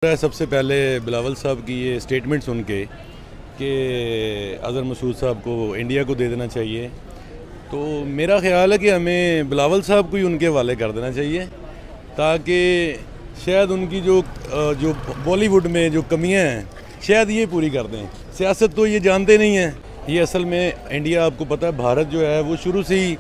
सबसे पहले बिलावल साहब की ये स्टेटमेंट सुन के कि अज़हर मसूद साहब को इंडिया को दे देना चाहिए, तो मेरा ख्याल है कि हमें बिलावल साहब को ही उनके हवाले कर देना चाहिए, ताकि शायद उनकी जो बॉलीवुड में जो कमियां हैं शायद ये पूरी कर दें। सियासत तो ये जानते नहीं हैं। ये असल में इंडिया, आपको पता है, भारत जो है वो शुरू से ही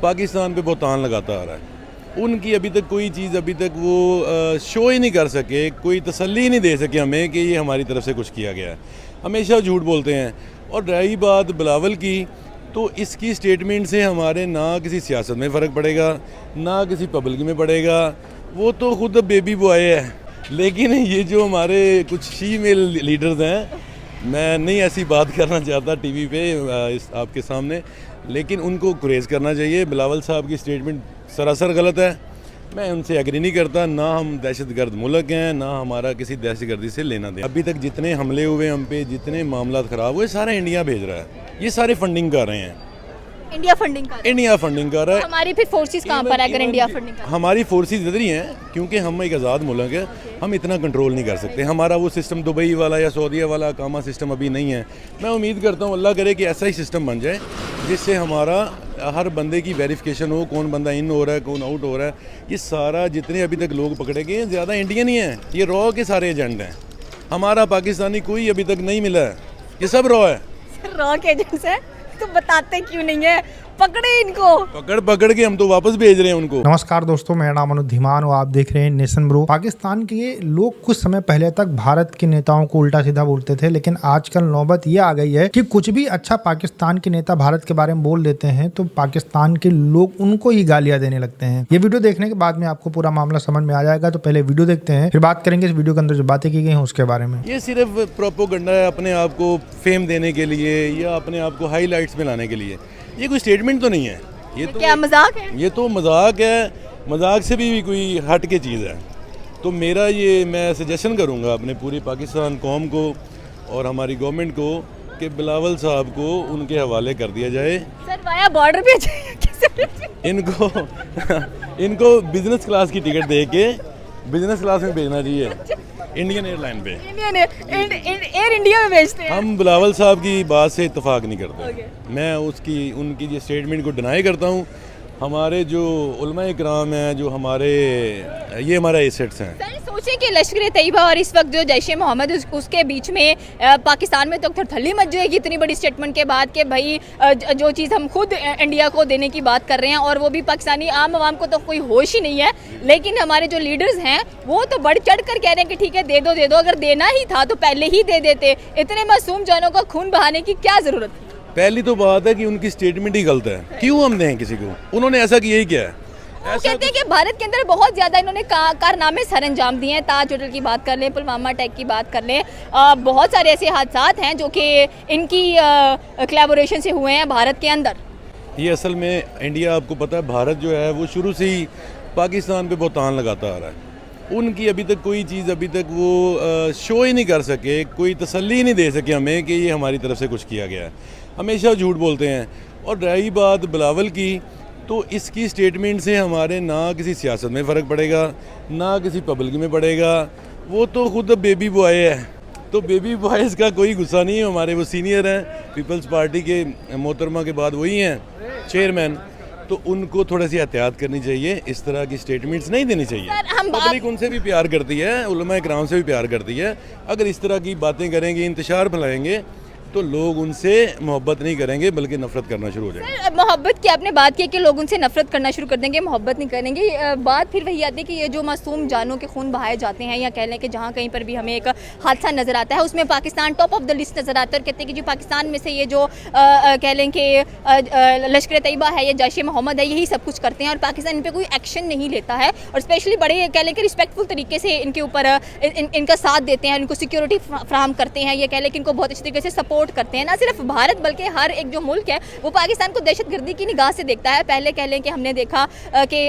पाकिस्तान पे बहुतान लगाता आ रहा है। उनकी अभी तक कोई चीज़ अभी तक वो शो ही नहीं कर सके, कोई तसल्ली नहीं दे सके हमें कि ये हमारी तरफ से कुछ किया गया है। हमेशा झूठ बोलते हैं। और रही बात बिलावल की, तो इसकी स्टेटमेंट से हमारे ना किसी सियासत में फ़र्क पड़ेगा, ना किसी पब्लिक में पड़ेगा। वो तो खुद बेबी बॉय है। लेकिन ये जो हमारे कुछ फीमेल लीडर्स हैं, मैं नहीं ऐसी बात करना चाहता टीवी पे आपके सामने, लेकिन उनको गुरेज करना चाहिए। बिलावल साहब की स्टेटमेंट सरासर गलत है। मैं उनसे एग्री नहीं करता। ना हम दहशतगर्द मुल्क हैं, ना हमारा किसी दहशतगर्दी से लेना देना। अभी तक जितने हमले हुए हम पे, जितने मामला ख़राब हुए, सारे इंडिया भेज रहा है। ये सारे फंडिंग कर रहे हैं। इंडिया फंडिंग कर रहा है। हमारी फिर फोर्सेस कहाँ पर है अगर इंडिया फंडिंग कर रहा है? हमारी फोर्सेस इधर ही हैं, क्योंकि हम एक आज़ाद मुल्क है। हम इतना कंट्रोल नहीं कर सकते। हमारा वो सिस्टम दुबई वाला या सऊदीया वाला कामा सिस्टम अभी नहीं है। मैं उम्मीद करता हूँ अल्लाह करे कि ऐसा ही सिस्टम बन जाए जिससे हमारा हर बंदे की वेरिफिकेशन हो, कौन बंदा इन हो रहा है, कौन आउट हो रहा है। ये सारा जितने अभी तक लोग पकड़े गए हैं, ज़्यादा इंडियन ही हैं। ये रॉ के सारे एजेंट हैं। हमारा पाकिस्तानी कोई अभी तक नहीं मिला है। ये सब रॉ है। रॉ के एजेंट्स हैं, तो बताते क्यों नहीं है? पकड़े इनको, पकड़ के हम तो वापस भेज रहे हैं उनको। नमस्कार दोस्तों, मेरा नाम अनुज धीमान और आप देख रहे हैं नेशन ब्रो। पाकिस्तान के लोग कुछ समय पहले तक भारत के नेताओं को उल्टा सीधा बोलते थे, लेकिन आजकल नौबत ये आ गई है कि कुछ भी अच्छा पाकिस्तान के नेता भारत के बारे में बोल देते हैं तो पाकिस्तान के लोग उनको ही गालियां देने लगते हैं। ये वीडियो देखने के बाद में आपको पूरा मामला समझ में आ जाएगा। तो पहले वीडियो देखते हैं, फिर बात करेंगे इस वीडियो के अंदर जो बातें की गई हैं उसके बारे में। ये सिर्फ प्रोपोगंडा है, अपने आप को फेम देने के लिए या अपने आप को हाईलाइट्स में लाने के लिए। ये कोई स्टेटमेंट तो नहीं है। ये तो क्या मजाक है? ये तो मजाक है। मजाक से भी कोई हट के चीज़ है। तो मेरा ये, मैं सजेशन करूंगा अपने पूरी पाकिस्तान कौम को और हमारी गवर्नमेंट को कि बिलावल साहब को उनके हवाले कर दिया जाए। सर वाया बॉर्डर पे इनको बिजनेस क्लास की टिकट दे के बिजनेस क्लास में भेजना चाहिए, इंडियन एयरलाइन पे। एयर इंडिया में भेजते हैं। हम बिलावल साहब की बात से इत्तेफाक नहीं करते। मैं उनकी ये स्टेटमेंट को डिनाई करता हूँ। हमारे जो उलमा इकराम हैं, जो ये हमारा एसेट्स हैं। सर सोचें कि लश्कर तैयबा और इस वक्त जो जैश ए मोहम्मद उसके बीच में पाकिस्तान में तो थल्ली मच जाएगी इतनी बड़ी स्टेटमेंट के बाद कि भाई जो चीज़ हम खुद इंडिया को देने की बात कर रहे हैं, और वो भी पाकिस्तानी आम आवाम को तो कोई होश ही नहीं है। लेकिन हमारे जो लीडर्स हैं वो तो बढ़ चढ़ कर कह रहे हैं कि ठीक है दे दो। अगर देना ही था तो पहले ही दे देते। इतने मासूम जानों का खून बहाने की क्या ज़रूरत थी? पहली तो बात है कि उनकी स्टेटमेंट ही गलत है। क्यों हम दें किसी को? उन्होंने ऐसा किया ही क्या है? वो कहते हैं कि भारत के अंदर बहुत ज़्यादा इन्होंने कारनामे सर अंजाम दिए हैं। ताज होटल की बात कर लें, पुलवामा अटैक की बात कर लें, बहुत सारे ऐसे हादसात हैं जो कि इनकी कोलैबोरेशन से हुए हैं भारत के अंदर। ये असल में इंडिया, आपको पता है, भारत जो है वो शुरू से ही पाकिस्तान पे बहुतान लगाता आ रहा है। उनकी अभी तक कोई चीज़ अभी तक वो शो ही नहीं कर सके, कोई तसल्ली नहीं दे सके हमें कि ये हमारी तरफ से कुछ किया गया है। हमेशा झूठ बोलते हैं। और रही बात बिलावल की, तो इसकी स्टेटमेंट से हमारे ना किसी सियासत में फ़र्क पड़ेगा, ना किसी पब्लिक में पड़ेगा। वो तो खुद बेबी बॉय है। तो बेबी बॉयज़ का कोई गुस्सा नहीं है। हमारे वो सीनियर हैं, पीपल्स पार्टी के मोहतरमा के बाद वही हैं चेयरमैन। तो उनको थोड़ी सी एहतियात करनी चाहिए। इस तरह की स्टेटमेंट्स नहीं देनी चाहिए। पब्लिक उनसे भी प्यार करती है, उलमा इकराम से भी प्यार करती है। अगर इस तरह की बातें करेंगे, इंतशार फैलाएंगे, तो लोग उनसे मोहब्बत नहीं करेंगे बल्कि नफरत करना शुरू हो जाएंगे। मोहब्बत की आपने बात की कि लोग उनसे नफरत करना शुरू कर देंगे, मोहब्बत नहीं करेंगे। बात फिर वही आती है कि ये जो मासूम जानों के खून बहाए जाते हैं, या कह लें कि जहाँ कहीं पर भी हमें एक हादसा नज़र आता है उसमें Pakistan top of the list नज़र आता है। और कहते हैं कि जो पाकिस्तान में से ये जो कह लें कि लश्कर तैयबा है या जैश ए मोहम्मद है, यही सब कुछ करते हैं और पाकिस्तान इन पर कोई एक्शन नहीं लेता है। और स्पेशली बड़े कह लें कि रिस्पेक्टफुल तरीके से इनके ऊपर इनका साथ देते हैं, इनको सिक्योरिटी फ्राहम करते हैं, या कह लें कि इनको बहुत अच्छे तरीके से सपोर्ट करते हैं। ना सिर्फ भारत बल्कि हर एक जो मुल्क है वो पाकिस्तान को दहशतगर्दी की निगाह से देखता है। पहले कह लें कि हमने देखा कि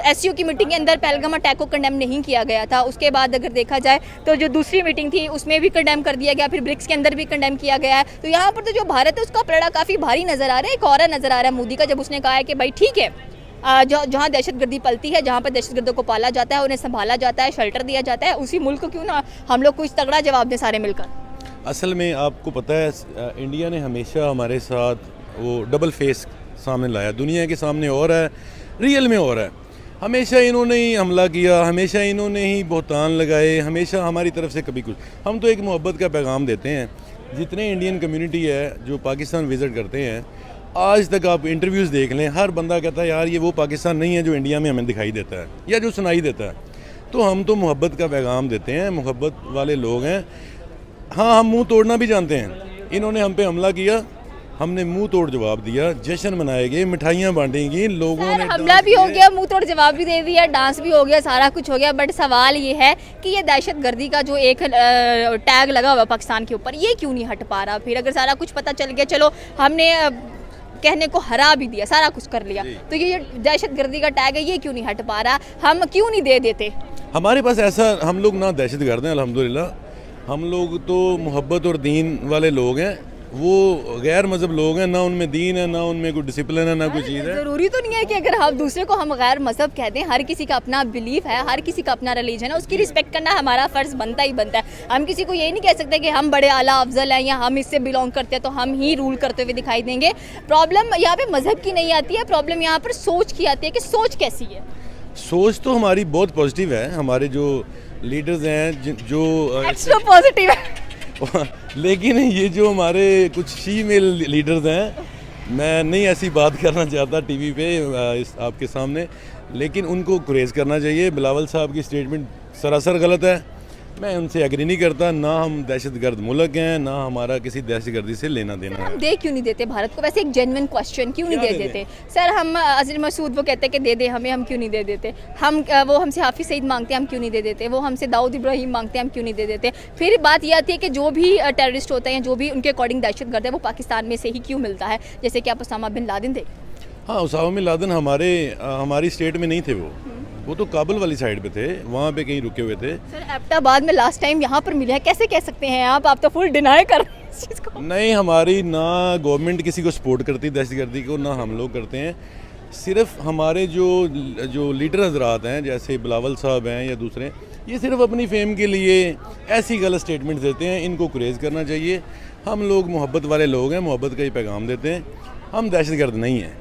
एससीओ की मीटिंग के अंदर पहलगाम अटैक को कंडेम नहीं किया गया था। उसके बाद अगर देखा जाए तो जो दूसरी मीटिंग थी उसमें भी कंडेम कर दिया गया, फिर ब्रिक्स के अंदर भी कंडेम किया गया है। तो यहाँ पर तो जो भारत है उसका पलड़ा काफ़ी भारी नज़र आ रहा है। एक और नज़र आ रहा है मोदी का, जब उसने कहा है कि भाई ठीक है जहाँ दहशतगर्दी पलती है, जहाँ पर दहशतगर्दों को पाला जाता है, उन्हें संभाला जाता है, शेल्टर दिया जाता है, उसी मुल्क को क्यों ना हम लोग कुछ तगड़ा जवाब दें सारे मिलकर। असल में आपको पता है इंडिया ने हमेशा हमारे साथ वो डबल फेस सामने लाया, दुनिया के सामने और है, रियल में और है। हमेशा इन्होंने ही हमला किया, हमेशा इन्होंने ही बहतान लगाए, हमेशा हमारी तरफ से कभी कुछ। हम तो एक मोहब्बत का पैगाम देते हैं। जितने इंडियन कम्युनिटी है जो पाकिस्तान विज़िट करते हैं, आज तक आप इंटरव्यूज़ देख लें, हर बंदा कहता है यार ये वो पाकिस्तान नहीं है जो इंडिया में हमें दिखाई देता है या जो सुनाई देता है। तो हम तो मोहब्बत का पैगाम देते हैं, मोहब्बत वाले लोग हैं। हाँ, हम मुंह तोड़ना भी जानते हैं। इन्होंने हम पे हमला किया, हमने मुंह तोड़ जवाब दिया, जश्न मनाए गए, मिठाइयाँ बांटेंगी, लोगों ने हमला भी हो गया, मुंह तोड़ जवाब भी दे दिया, डांस भी हो गया, सारा कुछ हो गया। बट सवाल ये है कि ये दहशतगर्दी का जो एक टैग लगा हुआ पाकिस्तान के ऊपर, ये क्यों नहीं हट पा रहा? फिर अगर सारा कुछ पता चल गया, चलो हमने कहने को हरा भी दिया, सारा कुछ कर लिया, तो ये दहशतगर्दी का टैग है, ये क्यों नहीं हट पा रहा? हम क्यों नहीं दे देते? हमारे पास ऐसा, हम लोग ना दहशतगर्द हैं अल्हम्दुलिल्लाह। हम लोग तो मोहब्बत और दीन वाले लोग हैं। वो गैर मजहब लोग हैं, ना उनमें दीन है, ना उनमें कोई डिसिप्लिन है, ना कोई चीज़ है। ज़रूरी तो नहीं है कि अगर हम दूसरे को हम गैर मजहब कहते हैं। हर किसी का अपना बिलीफ है, हर किसी का अपना रिलीजन है, उसकी रिस्पेक्ट करना हमारा फ़र्ज़ बनता ही बनता है। हम किसी को यही नहीं कह सकते कि हम बड़े आला अफजल हैं या हम इससे बिलोंग करते हैं तो हम ही रूल करते हुए दिखाई देंगे। प्रॉब्लम यहाँ पे मजहब की नहीं आती है, प्रॉब्लम यहाँ पर सोच की आती है कि सोच कैसी है। सोच तो हमारी बहुत पॉजिटिव है। हमारे जो लीडर्स हैं जो एक्स्ट्रा पॉजिटिव है। लेकिन ये जो हमारे कुछ फीमेल लीडर्स हैं, मैं नहीं ऐसी बात करना चाहता टीवी पे आपके सामने, लेकिन उनको गुरेज करना चाहिए। बिलावल साहब की स्टेटमेंट सरासर गलत है। मैं उनसे एग्री नहीं करता। ना हम दहशतगर्द मुल्क हैं, ना हमारा किसी दहशतगर्दी से लेना देना है। हम दे क्यों नहीं देते भारत को? वैसे एक जेन्युइन क्वेश्चन, क्यों नहीं दे देते? सर हम अज़र मसूद वो कहते हैं कि दे दे हमें, हम क्यों नहीं दे देते? हम वो हमसे हाफिज़ सईद मांगते हैं, हम क्यों नहीं दे देते? वो हमसे दाऊद इब्राहिम मांगते हैं, हम क्यों नहीं दे देते? फिर बात ये आती है कि जो भी टेररिस्ट होता है या जो भी उनके अकॉर्डिंग दहशतगर्द है, वो पाकिस्तान में से ही क्यों मिलता है? जैसे कि आप उसामा बिन लादेन थे। हाँ, उसामा बिन लादेन हमारी स्टेट में नहीं थे। वो तो काबुल वाली साइड पे थे, वहाँ पे कहीं रुके हुए थे। सर एबटाबाद में लास्ट टाइम यहाँ पर मिले हैं, कैसे कह सकते हैं आप तो फुल डिनाई कर रहे हैं इस चीज़ को। नहीं, हमारी ना गवर्नमेंट किसी को सपोर्ट करती दहशतगर्दी को, ना हम लोग करते हैं। सिर्फ हमारे जो लीडर हजरात हैं, जैसे बिलावल साहब हैं या दूसरे, ये सिर्फ अपनी फेम के लिए ऐसी गलत स्टेटमेंट देते हैं। इनको गुरेज करना चाहिए। हम लोग मोहब्बत वाले लोग हैं, मोहब्बत का ही पैगाम देते हैं। हम दहशतगर्द नहीं हैं।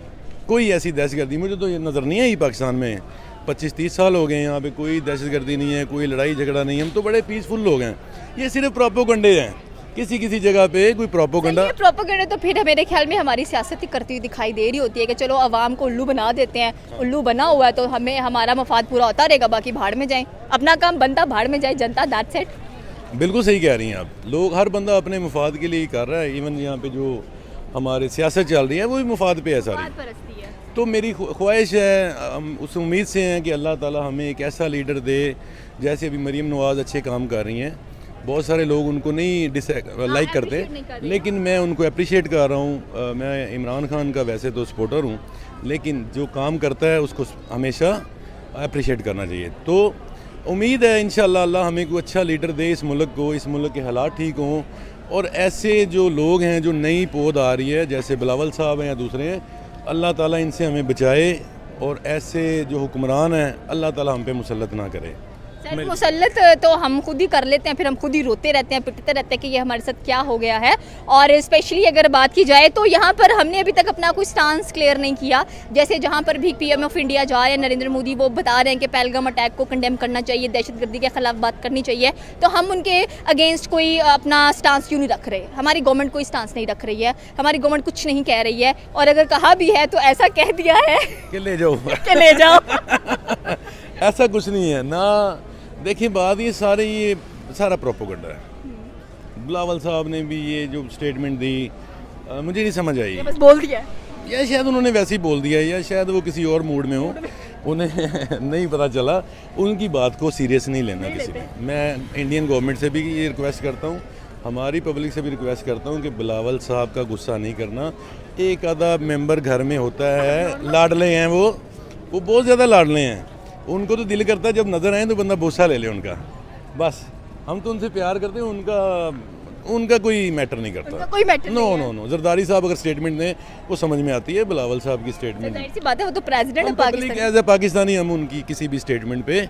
कोई ऐसी दहशतगर्दी मुझे तो ये नज़र नहीं आई पाकिस्तान में। 25-30 साल हो गए यहाँ पे, कोई दहशतगर्दी नहीं है, कोई लड़ाई झगड़ा नहीं है। हम तो बड़े पीसफुल लोग हैं। ये सिर्फ प्रोपोगंडे हैं। किसी जगह पे कोई प्रोपोगंडा, ये प्रोपोगंडा तो फिर मेरे ख्याल में हमारी सियासत ही करती हुई दिखाई दे रही होती है कि चलो आवाम को उल्लू बना देते हैं। उल्लू बना हुआ है तो हमें हमारा मफाद पूरा होता रहेगा, बाकी भाड़ में जाए, अपना काम बनता भाड़ में जाए जनता, दैट्स इट। बिल्कुल सही कह रही हैं आप। लोग, हर बंदा अपने मफाद के लिए ही कर रहा है। इवन यहाँ पे जो हमारे सियासत चल रही है वो भी मफाद पे है सारी। तो मेरी ख्वाहिश है, हम उस उम्मीद से हैं कि अल्लाह ताला हमें एक ऐसा लीडर दे। जैसे अभी मरीम नवाज़ अच्छे काम कर रही हैं, बहुत सारे लोग उनको नहीं लाइक करते, लेकिन मैं उनको अप्रिशिएट कर रहा हूँ। मैं इमरान खान का वैसे तो सपोर्टर हूँ, लेकिन जो काम करता है उसको हमेशा अप्रिशिएट करना चाहिए। तो उम्मीद है इंशाअल्लाह अल्लाह हमें कोई अच्छा लीडर दे इस मुल्क को, इस मुल्क के हालात ठीक हों। और ऐसे जो लोग हैं जो नई पौध आ रही है, जैसे बिलावल साहब हैं या दूसरे हैं, अल्लाह ताला इनसे हमें बचाए। और ऐसे जो हुक्मरान हैं अल्लाह ताला हम पे मुसल्लत ना करे। सर मुसल्लत तो हम खुद ही कर लेते हैं, फिर हम खुद ही रोते रहते हैं, पिटते रहते हैं कि ये हमारे साथ क्या हो गया है। और स्पेशली अगर बात की जाए तो यहाँ पर हमने अभी तक अपना कोई स्टांस क्लियर नहीं किया। जैसे जहाँ पर भी पीएम ऑफ इंडिया जा रहे हैं नरेंद्र मोदी, वो बता रहे हैं कि पहलगाम अटैक को कंडेम करना चाहिए, दहशतगर्दी के खिलाफ बात करनी चाहिए, तो हम उनके अगेंस्ट कोई अपना स्टांस क्यों नहीं रख रहे? हमारी गवर्नमेंट कोई स्टांस नहीं रख रही है, हमारी गवर्नमेंट कुछ नहीं कह रही है, और अगर कहा भी है तो ऐसा कह दिया है कि ले जाओ कि ले जाओ। ऐसा कुछ नहीं है ना। देखिए बात ये सारा प्रोपोगंडा है। बिलावल साहब ने भी ये जो स्टेटमेंट दी, मुझे नहीं समझ आई। बस बोल दिया या शायद उन्होंने वैसे ही बोल दिया, या शायद वो किसी और मूड में हो, उन्हें नहीं पता चला। उनकी बात को सीरियस नहीं लेना किसी ने। मैं इंडियन गवर्नमेंट से भी ये रिक्वेस्ट करता हूँ, हमारी पब्लिक से भी रिक्वेस्ट करता हूँ कि बिलावल साहब का गुस्सा नहीं करना। एक आधा मेंबर घर में होता है, लाडले हैं वो बहुत ज़्यादा लाडले हैं। उनको तो दिल करता है जब नज़र आए तो बंदा बोसा ले ले उनका, बस। हम तो उनसे प्यार करते हैं, उनका उनका कोई मैटर नहीं उनका करता। कोई matter no no no, Zardari साहब अगर स्टेटमेंट दें वो समझ में आती है, बिलावल साहब की स्टेटमेंट जाहिर सी बात है, वो तो प्रेसिडेंट है public Pakistan. As a Pakistani हम उनकी किसी भी स्टेटमेंट पे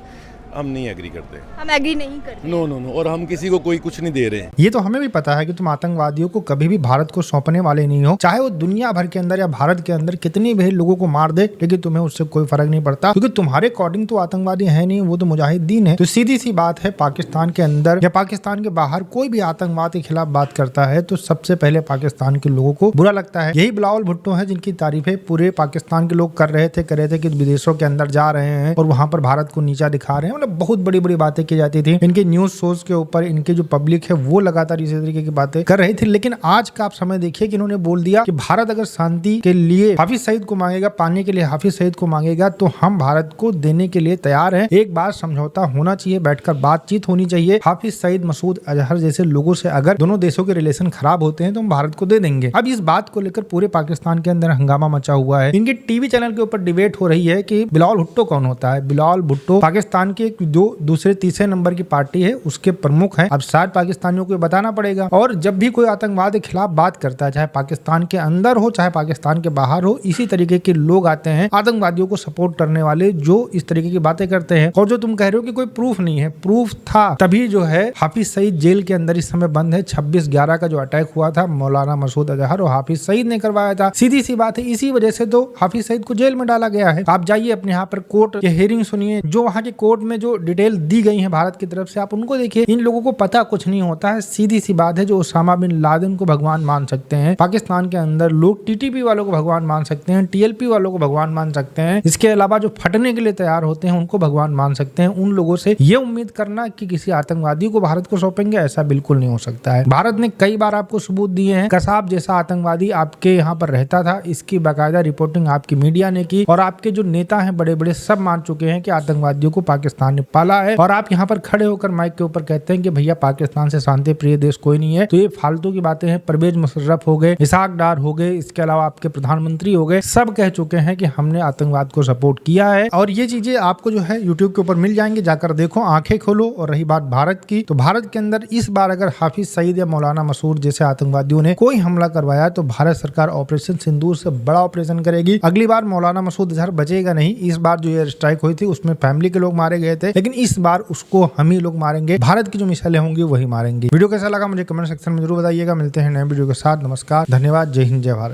हम नहीं एग्री करते। हम एग्री नहीं करते। नो नो नो, और हम किसी को कोई कुछ नहीं दे रहे हैं। ये तो हमें भी पता है कि तुम आतंकवादियों को कभी भी भारत को सौंपने वाले नहीं हो, चाहे वो दुनिया भर के अंदर या भारत के अंदर कितनी भी लोगों को मार दे, लेकिन तुम्हें उससे कोई फर्क नहीं पड़ता, क्योंकि तुम्हारे अकॉर्डिंग तो आतंकवादी है नहीं, वो तो मुजाहिदीन है। तो सीधी सी बात है, पाकिस्तान के अंदर या पाकिस्तान के बाहर कोई भी आतंकवाद के खिलाफ बात करता है तो सबसे पहले पाकिस्तान के लोगों को बुरा लगता है। यही बिलावल भुट्टो है जिनकी तारीफें पूरे पाकिस्तान के लोग कर रहे थे कि विदेशों के अंदर जा रहे हैं और वहां पर भारत को नीचा दिखा रहे हैं। मतलब बहुत बड़ी बड़ी बातें की जाती थी इनके न्यूज शोज के ऊपर, इनके जो पब्लिक है वो लगातार इसी तरीके की बातें कर रही थी। लेकिन आज का आप समय देखिए कि इन्होंने बोल दिया कि भारत अगर शांति के लिए हाफिज सईद को मांगेगा, पाने के लिए हाफिज सईद को मांगेगा, तो हम भारत को देने के लिए तैयार हैं। एक बार समझौता होना चाहिए, बैठकर बातचीत होनी चाहिए। हाफिज सईद, मसूद अजहर जैसे लोगों से अगर दोनों देशों के रिलेशन खराब होते हैं तो हम भारत को दे देंगे। अब इस बात को लेकर पूरे पाकिस्तान के अंदर हंगामा मचा हुआ है। इनके टीवी चैनल के ऊपर डिबेट हो रही है कि बिलावल भुट्टो कौन होता है। बिलावल भुट्टो पाकिस्तान के दूसरे तीसरे नंबर की पार्टी है, उसके प्रमुख हैं। अब शायद पाकिस्तानियों को बताना पड़ेगा। और जब भी कोई आतंकवाद के खिलाफ बात करता है, चाहे पाकिस्तान के अंदर हो चाहे पाकिस्तान के बाहर हो, इसी तरीके के लोग आते हैं आतंकवादियों को सपोर्ट करने वाले, जो इस तरीके की बातें करते हैं। और जो तुम कह रहे हो कि कोई प्रूफ नहीं है, प्रूफ था तभी जो है हाफिज सईद जेल के अंदर इस समय बंद है। 26/11 का जो अटैक हुआ था मौलाना मसूद अजहर और हाफिज सईद ने करवाया था। सीधी सी बात है, इसी वजह से तो हाफिज सईद को जेल में डाला गया है। आप जाइए अपने यहाँ पर कोर्ट के हियरिंग सुनिए, जो वहाँ के कोर्ट में जो डिटेल दी गई है भारत की तरफ से, आप उनको देखिए। इन लोगों को पता कुछ नहीं होता है। सीधी सी बात है, जो उसामा बिन लादेन को भगवान मान सकते हैं, पाकिस्तान के अंदर लोग टीटीपी वालों को भगवान मान सकते हैं, टीएलपी वालों को भगवान मान सकते हैं, इसके अलावा जो फटने के लिए तैयार होते हैं उनको भगवान मान सकते हैं। उन लोगों से ये उम्मीद करना कि किसी आतंकवादी को भारत को सौंपेंगे, ऐसा बिल्कुल नहीं हो सकता है। भारत ने कई बार आपको सबूत दिए हैं। कसाब जैसा आतंकवादी आपके यहाँ पर रहता था, इसकी बाकायदा रिपोर्टिंग आपकी मीडिया ने की और आपके जो नेता हैं बड़े बड़े सब मान चुके हैं कि आतंकवादियों को पाकिस्तान ने पाला है। और आप यहाँ पर खड़े होकर माइक के ऊपर कहते हैं कि भैया पाकिस्तान से शांति प्रिय देश कोई नहीं है। तो ये फालतू की बातें हैं। परवेज मुशर्रफ हो गए, इसहाक डार हो गए, इसके अलावा आपके प्रधानमंत्री हो गए, सब कह चुके हैं कि हमने आतंकवाद को सपोर्ट किया है। और ये चीजें आपको जो है यूट्यूब के ऊपर मिल जाएंगे, जाकर देखो, आंखें खोलो। और रही बात भारत की, तो भारत के अंदर इस बार अगर हाफिज सईद या मौलाना मसूद जैसे आतंकवादियों ने कोई हमला करवाया तो भारत सरकार ऑपरेशन सिंदूर से बड़ा ऑपरेशन करेगी। अगली बार मौलाना मसूद अजहर बचेगा नहीं। इस बार जो एयर स्ट्राइक हुई थी उसमें फैमिली के लोग मारे गए थे, लेकिन इस बार उसको हम ही लोग मारेंगे। भारत की जो मिसाइलें होंगी वही मारेंगे। वीडियो कैसा लगा मुझे कमेंट सेक्शन में जरूर बताइएगा। मिलते हैं नए वीडियो के साथ। नमस्कार, धन्यवाद, जय हिंद, जय भारत।